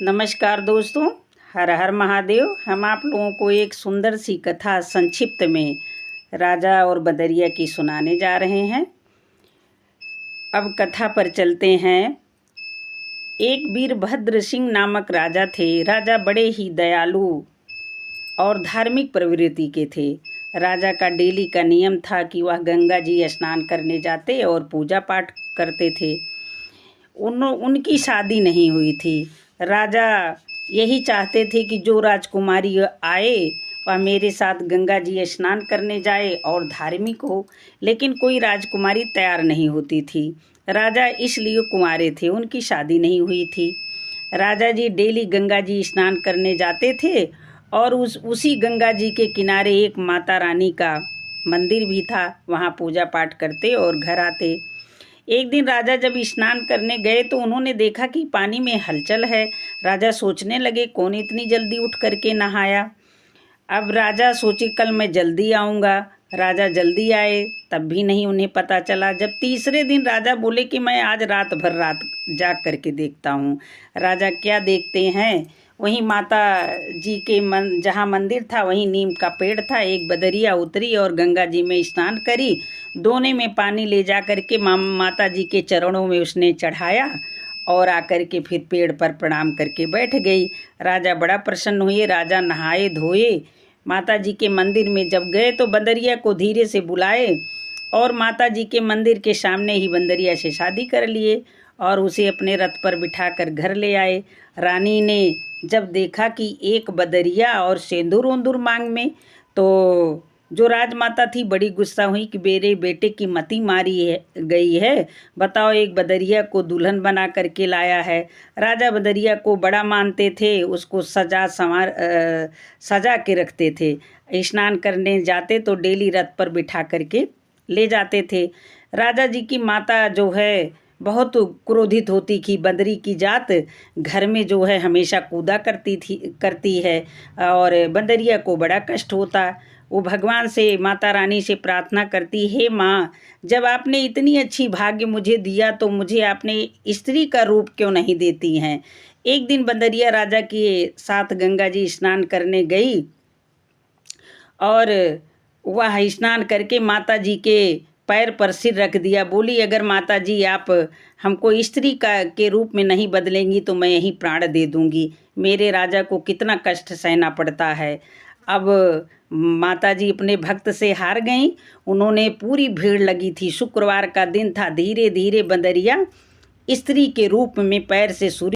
नमस्कार दोस्तों, हर हर महादेव। हम आप लोगों को एक सुंदर सी कथा संक्षिप्त में राजा और बदरिया की सुनाने जा रहे हैं। अब कथा पर चलते हैं। एक वीरभद्र सिंह नामक राजा थे। राजा बड़े ही दयालु और धार्मिक प्रवृत्ति के थे। राजा का डेली का नियम था कि वह गंगा जी स्नान करने जाते और पूजा पाठ करते थे। उनकी शादी नहीं हुई थी। राजा यही चाहते थे कि जो राजकुमारी आए वह मेरे साथ गंगा जी स्नान करने जाए और धार्मिक हो, लेकिन कोई राजकुमारी तैयार नहीं होती थी। राजा इसलिए कुंवारे थे, उनकी शादी नहीं हुई थी। राजा जी डेली गंगा जी स्नान करने जाते थे और उसी गंगा जी के किनारे एक माता रानी का मंदिर भी था। वहाँ पूजा पाठ करते और घर आते। एक दिन राजा जब स्नान करने गए तो उन्होंने देखा कि पानी में हलचल है। राजा सोचने लगे, कौन इतनी जल्दी उठ करके नहाया। अब राजा सोचे कल मैं जल्दी आऊँगा। राजा जल्दी आए, तब भी नहीं उन्हें पता चला। जब तीसरे दिन राजा बोले कि मैं आज रात जाग करके देखता हूँ। राजा क्या देखते हैं, वहीं माता जी के जहाँ मंदिर था वहीं नीम का पेड़ था। एक बदरिया उतरी और गंगा जी में स्नान करी। दोने में पानी ले जा कर के माता जी के चरणों में उसने चढ़ाया और आकर के फिर पेड़ पर प्रणाम करके बैठ गई। राजा बड़ा प्रसन्न हुए। राजा नहाए धोए, माता जी के मंदिर में जब गए तो बंदरिया को धीरे से बुलाए और माता जी के मंदिर के सामने ही बंदरिया से शादी कर लिए और उसे अपने रथ पर बिठाकर घर ले आए। रानी ने जब देखा कि एक बदरिया और सेंदूर ओंदूर मांग में, तो जो राजमाता थी बड़ी गुस्सा हुई कि मेरे बेटे की मति गई है। बताओ, एक बदरिया को दुल्हन बना करके लाया है। राजा बदरिया को बड़ा मानते थे, उसको सजा के रखते थे। स्नान करने जाते तो डेली रथ पर बिठा करके ले जाते थे। राजा जी की माता जो है बहुत क्रोधित होती कि बंदरी की जात घर में जो है हमेशा कूदा करती है और बंदरिया को बड़ा कष्ट होता। वो भगवान से, माता रानी से प्रार्थना करती, हे माँ, जब आपने इतनी अच्छी भाग्य मुझे दिया तो मुझे आपने स्त्री का रूप क्यों नहीं देती हैं। एक दिन बंदरिया राजा के साथ गंगा जी स्नान करने गई और वह स्नान करके माता जी के पैर पर सिर रख दिया। बोली, अगर माता जी आप हमको स्त्री के रूप में नहीं बदलेंगी तो मैं यहीं प्राण दे दूंगी। मेरे राजा को कितना कष्ट सहना पड़ता है। अब माता जी अपने भक्त से हार गईं। उन्होंने, पूरी भीड़ लगी थी, शुक्रवार का दिन था। धीरे धीरे बंदरिया स्त्री के रूप में पैर से सूर्य